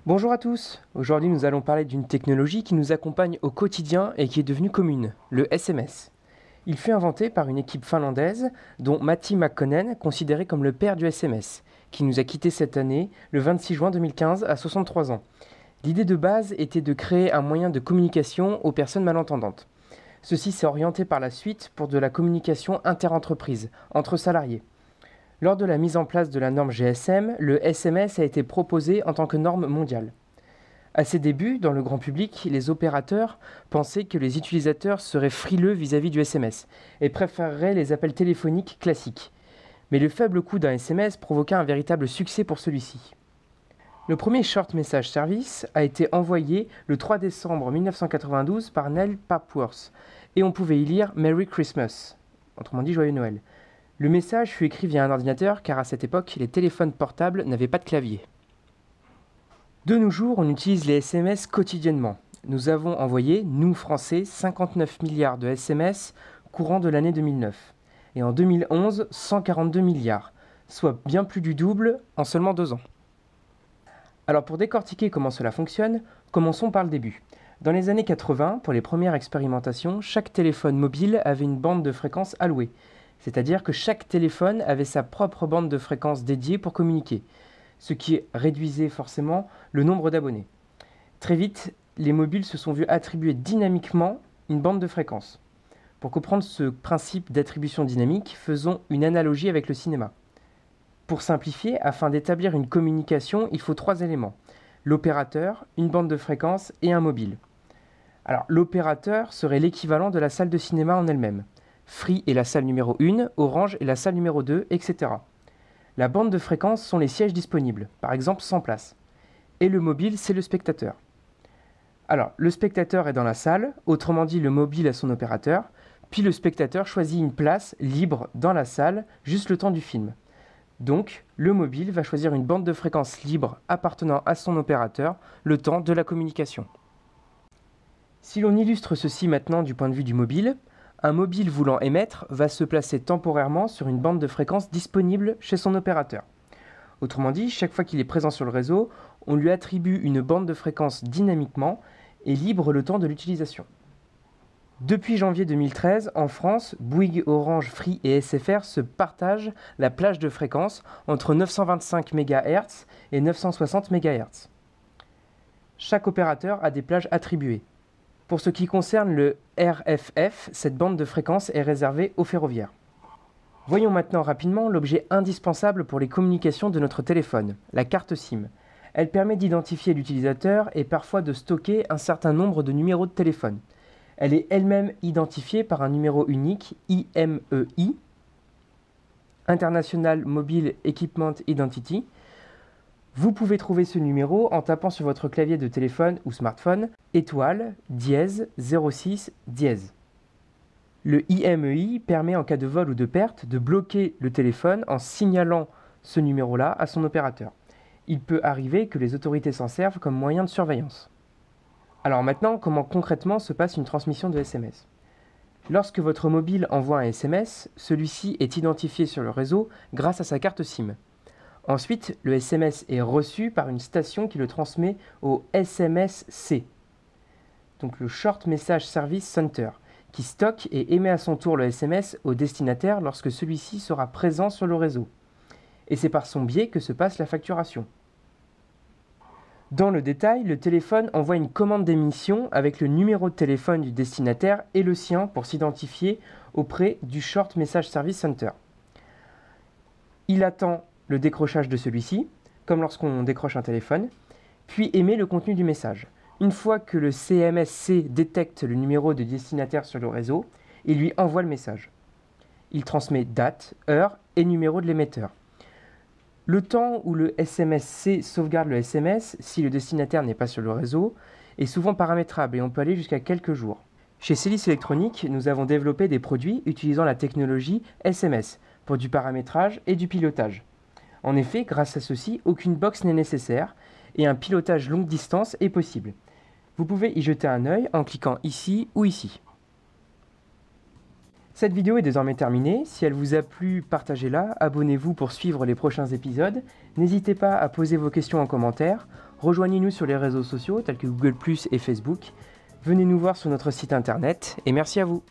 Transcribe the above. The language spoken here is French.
Bonjour à tous, aujourd'hui nous allons parler d'une technologie qui nous accompagne au quotidien et qui est devenue commune, le SMS. Il fut inventé par une équipe finlandaise dont Matti Makkonen, considéré comme le père du SMS, qui nous a quittés cette année, le 26 juin 2015, à 63 ans. L'idée de base était de créer un moyen de communication aux personnes malentendantes. Ceci s'est orienté par la suite pour de la communication interentreprise, entre salariés. Lors de la mise en place de la norme GSM, le SMS a été proposé en tant que norme mondiale. À ses débuts, dans le grand public, les opérateurs pensaient que les utilisateurs seraient frileux vis-à-vis du SMS et préféreraient les appels téléphoniques classiques. Mais le faible coût d'un SMS provoqua un véritable succès pour celui-ci. Le premier Short Message Service a été envoyé le 3 décembre 1992 par Neil Papworth et on pouvait y lire « Merry Christmas », autrement dit « Joyeux Noël ». Le message fut écrit via un ordinateur car à cette époque, les téléphones portables n'avaient pas de clavier. De nos jours, on utilise les SMS quotidiennement. Nous avons envoyé, nous Français, 59 milliards de SMS courant de l'année 2009. Et en 2011, 142 milliards, soit bien plus du double en seulement 2 ans. Alors pour décortiquer comment cela fonctionne, commençons par le début. Dans les années 80, pour les premières expérimentations, chaque téléphone mobile avait une bande de fréquence allouée. C'est-à-dire que chaque téléphone avait sa propre bande de fréquence dédiée pour communiquer, ce qui réduisait forcément le nombre d'abonnés. Très vite, les mobiles se sont vus attribuer dynamiquement une bande de fréquence. Pour comprendre ce principe d'attribution dynamique, faisons une analogie avec le cinéma. Pour simplifier, afin d'établir une communication, il faut 3 éléments. L'opérateur, une bande de fréquence et un mobile. Alors, l'opérateur serait l'équivalent de la salle de cinéma en elle-même. Free est la salle numéro 1, Orange est la salle numéro 2, etc. La bande de fréquence sont les sièges disponibles, par exemple 100 places. Et le mobile, c'est le spectateur. Alors, le spectateur est dans la salle, autrement dit le mobile a son opérateur, puis le spectateur choisit une place libre dans la salle, juste le temps du film. Donc, le mobile va choisir une bande de fréquence libre appartenant à son opérateur, le temps de la communication. Si l'on illustre ceci maintenant du point de vue du mobile, un mobile voulant émettre va se placer temporairement sur une bande de fréquence disponible chez son opérateur. Autrement dit, chaque fois qu'il est présent sur le réseau, on lui attribue une bande de fréquence dynamiquement et libre le temps de l'utilisation. Depuis janvier 2013, en France, Bouygues, Orange, Free et SFR se partagent la plage de fréquence entre 925 MHz et 960 MHz. Chaque opérateur a des plages attribuées. Pour ce qui concerne le RFF, cette bande de fréquence est réservée aux ferroviaires. Voyons maintenant rapidement l'objet indispensable pour les communications de notre téléphone, la carte SIM. Elle permet d'identifier l'utilisateur et parfois de stocker un certain nombre de numéros de téléphone. Elle est elle-même identifiée par un numéro unique, IMEI, International Mobile Equipment Identity. Vous pouvez trouver ce numéro en tapant sur votre clavier de téléphone ou smartphone étoile, dièse, 06, dièse. Le IMEI permet en cas de vol ou de perte de bloquer le téléphone en signalant ce numéro-là à son opérateur. Il peut arriver que les autorités s'en servent comme moyen de surveillance. Alors maintenant, comment concrètement se passe une transmission de SMS ? Lorsque votre mobile envoie un SMS, celui-ci est identifié sur le réseau grâce à sa carte SIM. Ensuite, le SMS est reçu par une station qui le transmet au SMSC, donc le Short Message Service Center, qui stocke et émet à son tour le SMS au destinataire lorsque celui-ci sera présent sur le réseau. Et c'est par son biais que se passe la facturation. Dans le détail, le téléphone envoie une commande d'émission avec le numéro de téléphone du destinataire et le sien pour s'identifier auprès du Short Message Service Center. Il attend le décrochage de celui-ci, comme lorsqu'on décroche un téléphone, puis émet le contenu du message. Une fois que le CMSC détecte le numéro de destinataire sur le réseau, il lui envoie le message. Il transmet date, heure et numéro de l'émetteur. Le temps où le SMSC sauvegarde le SMS, si le destinataire n'est pas sur le réseau, est souvent paramétrable et on peut aller jusqu'à quelques jours. Chez Célis Electronics, nous avons développé des produits utilisant la technologie SMS pour du paramétrage et du pilotage. En effet, grâce à ceci, aucune box n'est nécessaire et un pilotage longue distance est possible. Vous pouvez y jeter un œil en cliquant ici ou ici. Cette vidéo est désormais terminée. Si elle vous a plu, partagez-la, abonnez-vous pour suivre les prochains épisodes. N'hésitez pas à poser vos questions en commentaire. Rejoignez-nous sur les réseaux sociaux tels que Google+ et Facebook. Venez nous voir sur notre site internet et merci à vous.